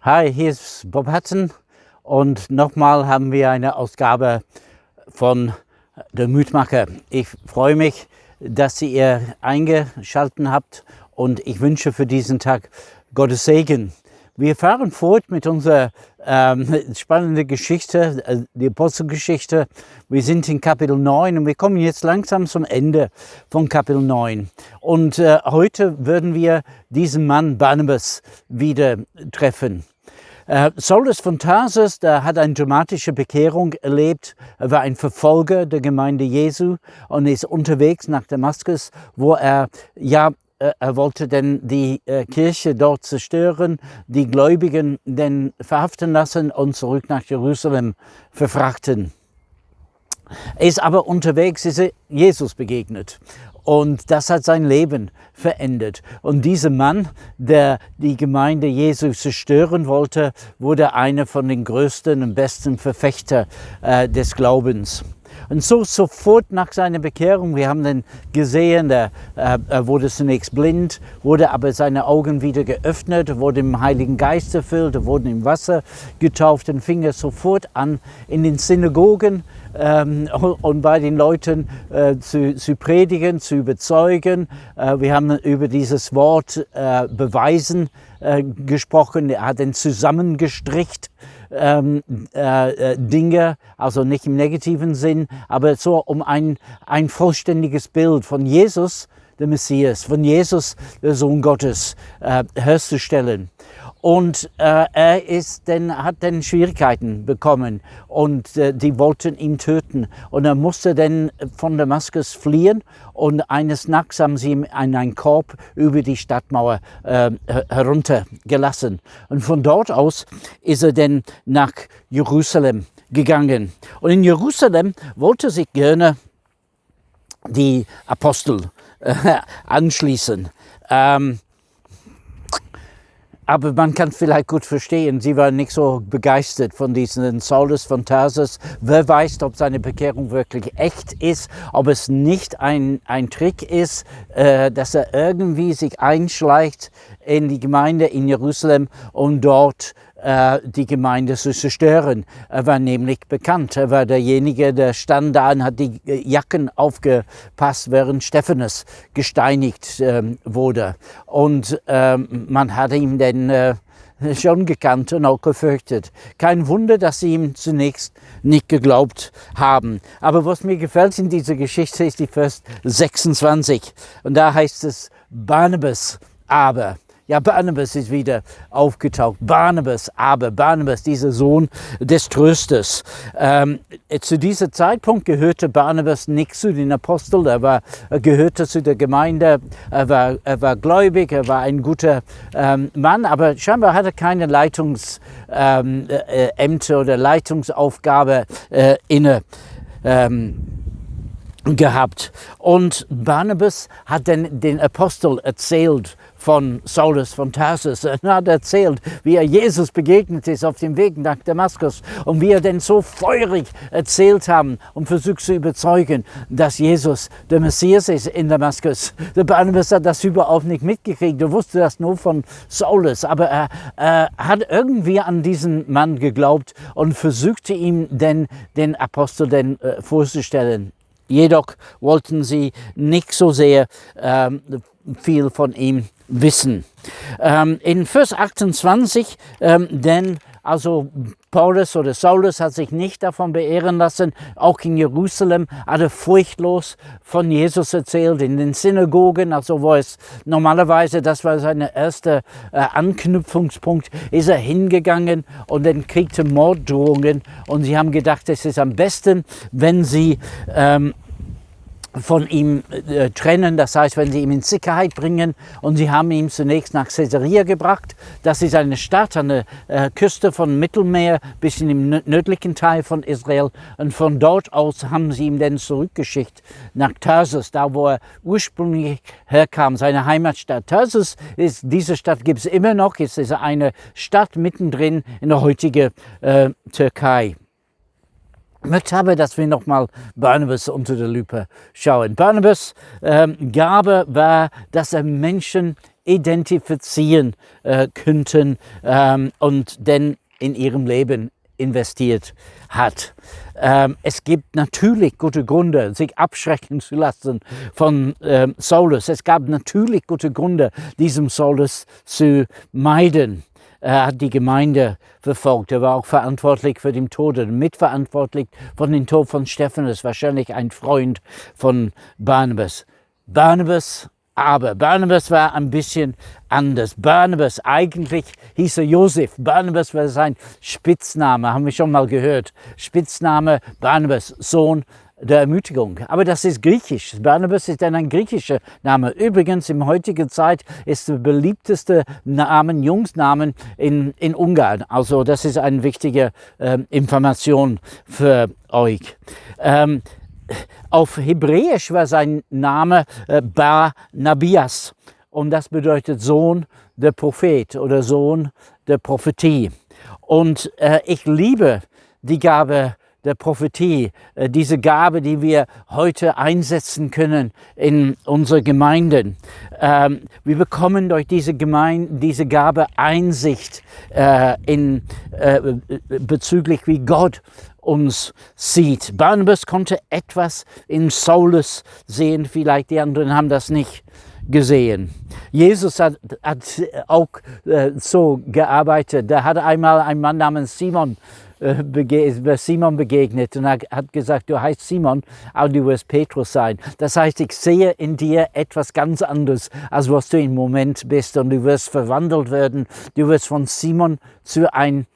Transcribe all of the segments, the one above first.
Hi, hier ist Bob Hudson und nochmal haben wir eine Ausgabe von der Mutmacher. Ich freue mich, dass ihr eingeschaltet habt und ich wünsche für diesen Tag Gottes Segen. Wir fahren fort mit unserer spannenden Geschichte, die Apostelgeschichte. Wir sind in Kapitel 9 und wir kommen jetzt langsam zum Ende von Kapitel 9. Und heute würden wir diesen Mann Barnabas wieder treffen. Saulus von Tarsus, der hat eine dramatische Bekehrung erlebt. Er war ein Verfolger der Gemeinde Jesu und ist unterwegs nach Damaskus, wo er wollte denn die Kirche dort zerstören, die Gläubigen denn verhaften lassen und zurück nach Jerusalem verfrachten. Er ist aber unterwegs, ist er Jesus begegnet. Und das hat sein Leben verändert. Und dieser Mann, der die Gemeinde Jesu zerstören wollte, wurde einer von den größten und besten Verfechter des Glaubens. Und so sofort nach seiner Bekehrung, wir haben dann gesehen, er wurde zunächst blind, wurde aber seine Augen wieder geöffnet, wurde im Heiligen Geist erfüllt, wurde im Wasser getauft und fing er sofort an, in den Synagogen und bei den Leuten zu predigen, zu überzeugen. Wir haben über dieses Wort beweisen gesprochen. Er hat dann zusammengestrichen Dinge, also nicht im negativen Sinn, aber so um ein vollständiges Bild von Jesus, der Messias, von Jesus, der Sohn Gottes, herzustellen. Und er hat dann Schwierigkeiten bekommen und die wollten ihn töten. Und er musste dann von Damaskus fliehen und eines Nachts haben sie ihn in einen Korb über die Stadtmauer heruntergelassen. Und von dort aus ist er dann nach Jerusalem gegangen. Und in Jerusalem wollte sich gerne die Apostel anschließen. Aber man kann vielleicht gut verstehen, sie waren nicht so begeistert von diesem Saulus von Tarsus. Wer weiß, ob seine Bekehrung wirklich echt ist, ob es nicht ein Trick ist, dass er irgendwie sich einschleicht in die Gemeinde in Jerusalem, um dort die Gemeinde zu zerstören. Er war nämlich bekannt. Er war derjenige, der stand da und hat die Jacken aufgepasst, während Stephanus gesteinigt wurde. Und man hat ihn dann schon gekannt und auch gefürchtet. Kein Wunder, dass sie ihm zunächst nicht geglaubt haben. Aber was mir gefällt in dieser Geschichte ist die Vers 26. Und da heißt es Barnabas, aber. Ja, Barnabas ist wieder aufgetaucht. Barnabas, aber Barnabas, dieser Sohn des Trösters. Zu diesem Zeitpunkt gehörte Barnabas nicht zu den Aposteln. Er gehörte zu der Gemeinde. Er war gläubig, er war ein guter Mann, aber scheinbar hatte er keine Leitungsämter oder Leitungsaufgabe inne. Gehabt. Und Barnabas hat dann den Apostel erzählt von Saulus von Tarsus. Er hat erzählt, wie er Jesus begegnet ist auf dem Weg nach Damaskus und wie er denn so feurig erzählt haben und versucht zu überzeugen, dass Jesus der Messias ist in Damaskus. Der Barnabas hat das überhaupt nicht mitgekriegt. Er wusste das nur von Saulus, aber er hat irgendwie an diesen Mann geglaubt und versuchte ihm den Apostel vorzustellen. Jedoch wollten sie nicht so sehr viel von ihm wissen. In Vers 28, denn also Paulus oder Saulus hat sich nicht davon beehren lassen. Auch in Jerusalem hat er furchtlos von Jesus erzählt, in den Synagogen, also wo es normalerweise, das war sein erster Anknüpfungspunkt, ist er hingegangen und dann kriegte Morddrohungen. Und sie haben gedacht, es ist am besten, wenn sie von ihm trennen, das heißt, wenn sie ihn in Sicherheit bringen. Und sie haben ihn zunächst nach Caesarea gebracht. Das ist eine Stadt an der Küste von Mittelmeer, bisschen im nördlichen Teil von Israel. Und von dort aus haben sie ihn dann zurückgeschickt nach Tarsus, da wo er ursprünglich herkam, seine Heimatstadt. Tarsus diese Stadt gibt es immer noch. Es ist eine Stadt mittendrin in der heutigen Türkei. Ich möchte aber, dass wir nochmal Barnabas unter der Lupe schauen. Barnabas Gabe war, dass er Menschen identifizieren könnten und denn in ihrem Leben investiert hat. Es gibt natürlich gute Gründe, sich abschrecken zu lassen von Saulus. Es gab natürlich gute Gründe, diesem Saulus zu meiden. Er hat die Gemeinde verfolgt. Er war auch verantwortlich für den Tod, mitverantwortlich für den Tod von Stephanus, wahrscheinlich ein Freund von Barnabas. Aber Barnabas war ein bisschen anders. Barnabas, eigentlich hieß er Josef. Barnabas war sein Spitzname, haben wir schon mal gehört. Spitzname Barnabas, Sohn der Ermutigung. Aber das ist griechisch. Barnabas ist dann ein griechischer Name. Übrigens, in heutiger Zeit ist der beliebteste Jungsnamen in Ungarn. Also das ist eine wichtige Information für euch. Auf Hebräisch war sein Name Barnabas und das bedeutet Sohn der Prophet oder Sohn der Prophetie. Und ich liebe die Gabe der Prophetie, diese Gabe, die wir heute einsetzen können in unsere Gemeinden. Wir bekommen durch diese Gabe Einsicht bezüglich wie Gott uns sieht. Barnabas konnte etwas in Saulus sehen, vielleicht die anderen haben das nicht gesehen. Jesus hat auch so gearbeitet. Da hat einmal ein Mann namens Simon begegnet und hat gesagt, du heißt Simon, aber du wirst Petrus sein. Das heißt, ich sehe in dir etwas ganz anderes, als was du im Moment bist und du wirst verwandelt werden. Du wirst von Simon zu ein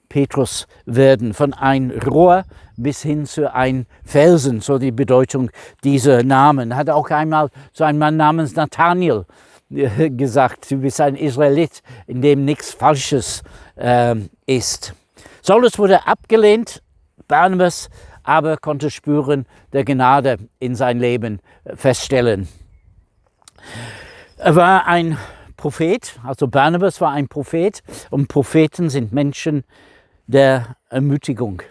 Petrus werden, von ein Rohr bis hin zu ein Felsen, so die Bedeutung dieser Namen. Hat auch einmal so ein Mann namens Nathanael gesagt, du bist ein Israelit, in dem nichts Falsches ist. Saulus wurde abgelehnt, Barnabas aber konnte Spuren der Gnade in sein Leben feststellen. Er war ein Prophet, also Barnabas war ein Prophet und Propheten sind Menschen der Ermutigung.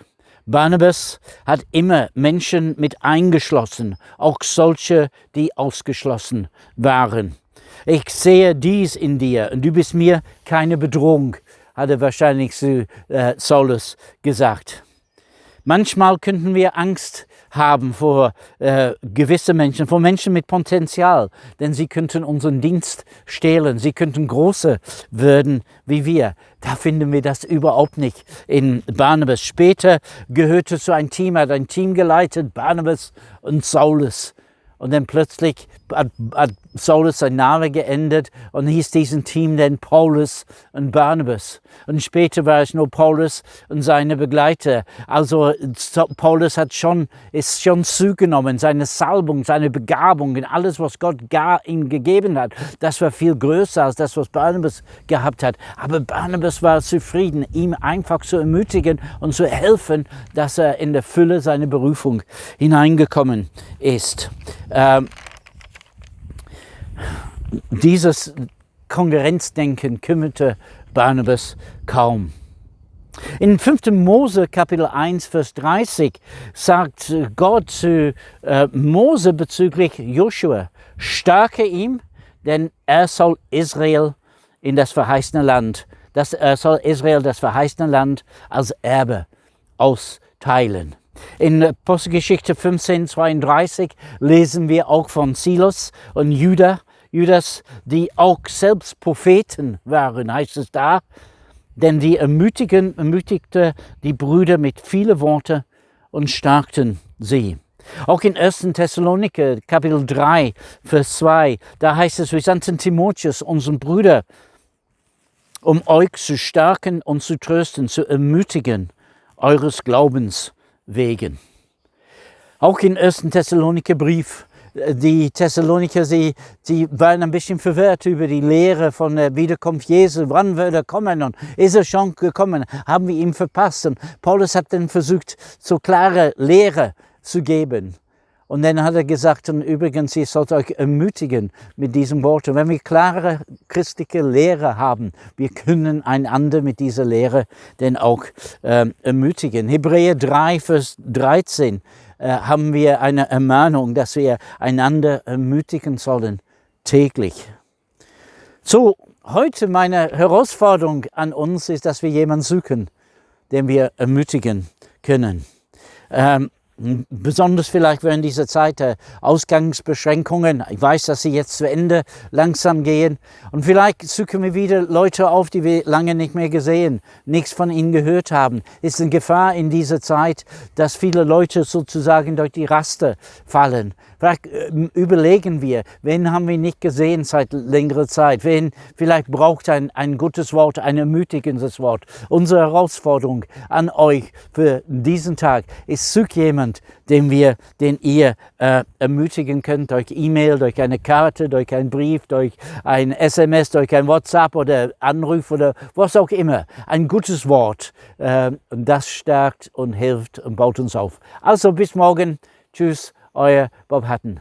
Barnabas hat immer Menschen mit eingeschlossen, auch solche, die ausgeschlossen waren. Ich sehe dies in dir und du bist mir keine Bedrohung, hat er wahrscheinlich zu Saulus gesagt. Manchmal könnten wir Angst haben vor gewisse Menschen, vor Menschen mit Potenzial, denn sie könnten unseren Dienst stehlen, sie könnten größer werden wie wir. Da finden wir das überhaupt nicht in Barnabas. Später gehörte zu einem Team, hat ein Team geleitet, Barnabas und Saulus. Und dann plötzlich hat Saulus sein Name geändert und hieß diesen Team dann Paulus und Barnabas. Und später war es nur Paulus und seine Begleiter. Also Paulus ist schon zugenommen, seine Salbung, seine Begabung und alles, was Gott ihm gegeben hat. Das war viel größer als das, was Barnabas gehabt hat. Aber Barnabas war zufrieden, ihm einfach zu ermutigen und zu helfen, dass er in der Fülle seiner Berufung hineingekommen ist. Dieses Konkurrenzdenken kümmerte Barnabas kaum. In 5. Mose Kapitel 1, Vers 30 sagt Gott zu Mose bezüglich Joshua, stärke ihm, denn er soll Israel das verheißene Land als Erbe austeilen. In Apostelgeschichte 15,32 lesen wir auch von Silas und Judas, die auch selbst Propheten waren, heißt es da. Denn die ermutigte die Brüder mit vielen Worten und stärkten sie. Auch in 1. Thessaloniker, Kapitel 3, Vers 2, da heißt es, wir sandten Timotheus, unseren Bruder, um euch zu stärken und zu trösten, zu ermutigen, eures Glaubens wegen. Auch im 1. Thessaloniker Brief, die Thessaloniker, sie waren ein bisschen verwirrt über die Lehre von der Wiederkunft Jesu. Wann wird er kommen und ist er schon gekommen? Haben wir ihn verpasst? Und Paulus hat dann versucht, so klare Lehre zu geben. Und dann hat er gesagt, und übrigens, ihr sollt euch ermutigen mit diesem Wort. Und wenn wir klare christliche Lehre haben, wir können einander mit dieser Lehre dann auch ermutigen. Hebräer 3, Vers 13 haben wir eine Ermahnung, dass wir einander ermutigen sollen, täglich. So, heute meine Herausforderung an uns ist, dass wir jemanden suchen, den wir ermutigen können. Besonders vielleicht während dieser Zeit der Ausgangsbeschränkungen. Ich weiß, dass sie jetzt zu Ende langsam gehen. Und vielleicht suchen wir wieder Leute auf, die wir lange nicht mehr gesehen, nichts von ihnen gehört haben. Ist eine Gefahr in dieser Zeit, dass viele Leute sozusagen durch die Raster fallen. Vielleicht überlegen wir, wen haben wir nicht gesehen seit längerer Zeit? Wen vielleicht braucht ein gutes Wort, ein ermutigendes Wort. Unsere Herausforderung an euch für diesen Tag ist, sucht jemand, den ihr ermutigen könnt, durch E-Mail, durch eine Karte, durch einen Brief, durch ein SMS, durch ein WhatsApp oder Anruf oder was auch immer. Ein gutes Wort, das stärkt und hilft und baut uns auf. Also bis morgen. Tschüss, euer Bob Hutton.